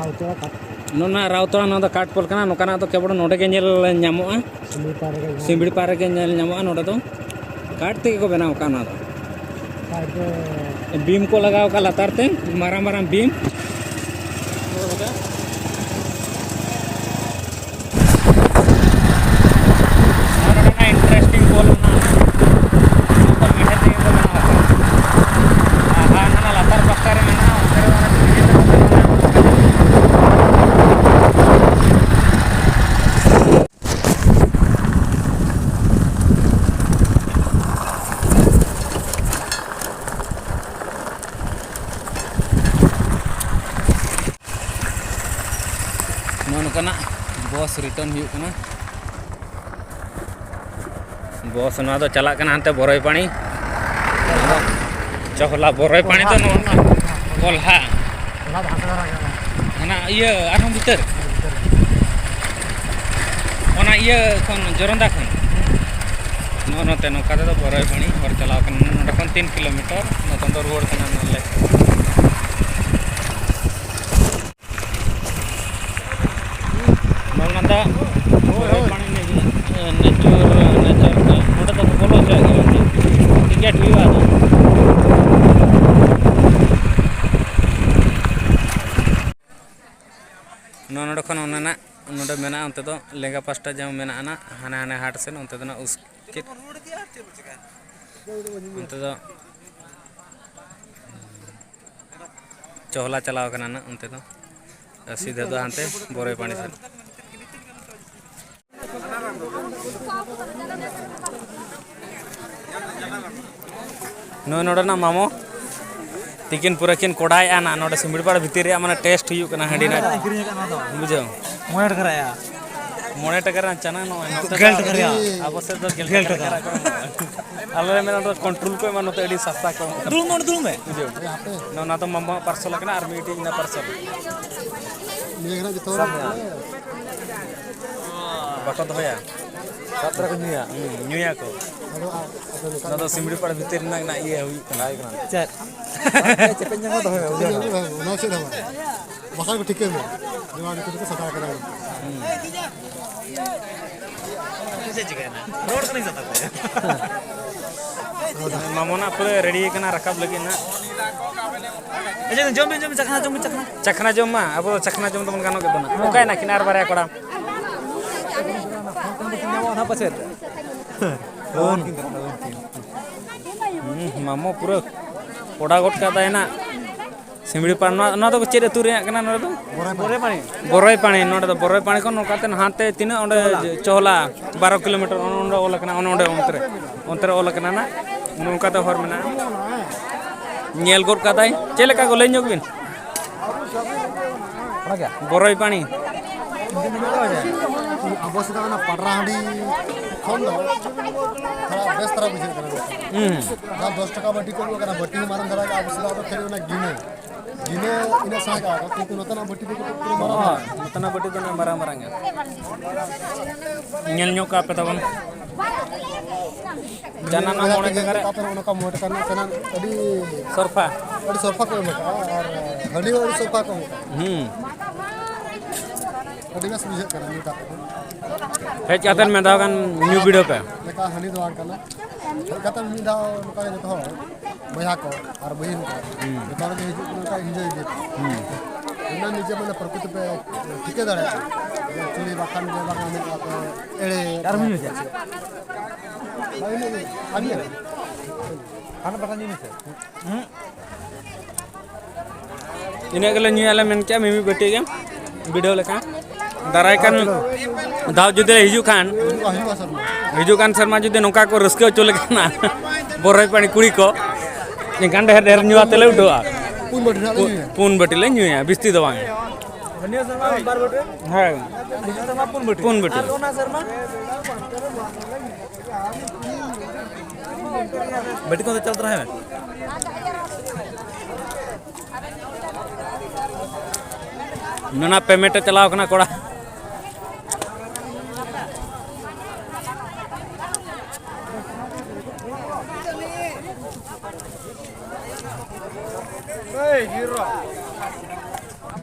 नोना राउतरा ना काटपोल कना नोकाना तो केवल नोडे के नेल ᱧᱟᱢᱚᱜᱼᱟ सिमड़ी पारे के नेल ᱧᱟᱢᱚᱜᱼᱟ नोडे तो काट ते को बनाव काना तो बीम को लगाव का लतार ते मारा मारा बीम इंटरेस्टिंग पोल लतार पक्का रे मेना नोकना बस रिटर्न हुई कना बस ना तो चला कना हंते बोरई पानी चहला बोरई पानी तो नोना कोल्हा ना ये आरहम भीतर ओना ये खन जोरंदा खन नोते नोका तो बोरई पानी और चला कना नोडे खन 3 किलोमीटर नतन तो रोड कना नले नंदा पानी नेचर नोटे तो बोलो टिकेट हुआ नोडे खन ना नोडे मेना अंते तो लेंगा पास्टा जम मेना ना हाने हाने हाट से अंते तो ना उसके अंते तो चहला चलाव कना ना अंते तो सीधे तो हांते बोरे पानी से नोडे ना मामो तिकिन पूरा किन कोडाय आना नोडे सिमड़ीपाड़ भीतर रे माने टेस्ट हुयु कना हंडी ना बुझो मोने टकर चना नो गेल टकर अब से तो गेल टकर आले में तो कंट्रोल को मानो तो एडी सस्ता को दुल में बुझो ना तो मामा पार्सल कना आर मीटिंग ना पार्सल मेघना जतो बाको दया सातरा को न्यूया को ना तो सिमड़ीपाड़ भीतर ना ये हुई कना चल चेपेन जंग दो ना से दो बसा को ठीक है दिमाग को सटा करा कैसे चिकना रोड को नहीं जाता मामोना पूरे रेडी कना रकाब लगी ना अच्छा जम चखना जम मा अब चखना जम तो मन गानो के बना ओके ना किनार बारे कोड़ा ना पसेर मामो पूरा कोड़ा गोट का ना सिमड़ी पार ना तो चेरे तुरे कना न तो बोरई पानी नोडे तो बोरई पानी को नोकाते हाते तीना ओंडे चहला 12 किलोमीटर ओंडे ओल कना ओंडे ओंतरे ओल कना ना नोकाते हर मेना नेल गोट काताय चेलेका को लेញबिन बोरई पानी अबसे ना पडराहांडी खन दो थोड़ा बेस तरह बुझे कना ना 10 टका बटी को कना बटी मारन धरा के अबसे तो फेर ना गिने इन सागा किंतु नतना बटी को नतना बटी तो ना मारा मारांगे नेल ᱧᱚᱜ का पे तबन जाना ना मोड़े के करे अपन उनका मोट करना चना अडी सरफा को मत और हडी और सरफा को अडी बस बुझे करना नीटा हे चातन में दागन न्यू वीडियो पे लेका हनी दवान करना कतन मी दाव नुका जतो हो बया को और बहिन को बेकार के नुका एंजॉय दे इना निजे मन प्रकृति पे ठिके दाड़ा एक्चुअली बाखान जे बाखान में एड़े यार मी जा अभी खाना पता नहीं से इने गले न्यू एले मेन क्या मिमी बेटे के वीडियो लेका दाराय कान दाव जुदे हिजु कान शर्मा जुदे नोका को रस्के चले ना बोरई पानी कुड़ी को निकान ढेर ढेर न्यूआ तेले उडोआ पून बटी ले न्यूया बिस्ती दवा धन्य शर्मा बार बटे हां धन्य शर्मा पून बटी लोना शर्मा बटी को चलता है नना पेमेंट चलाओ कना कोड़ा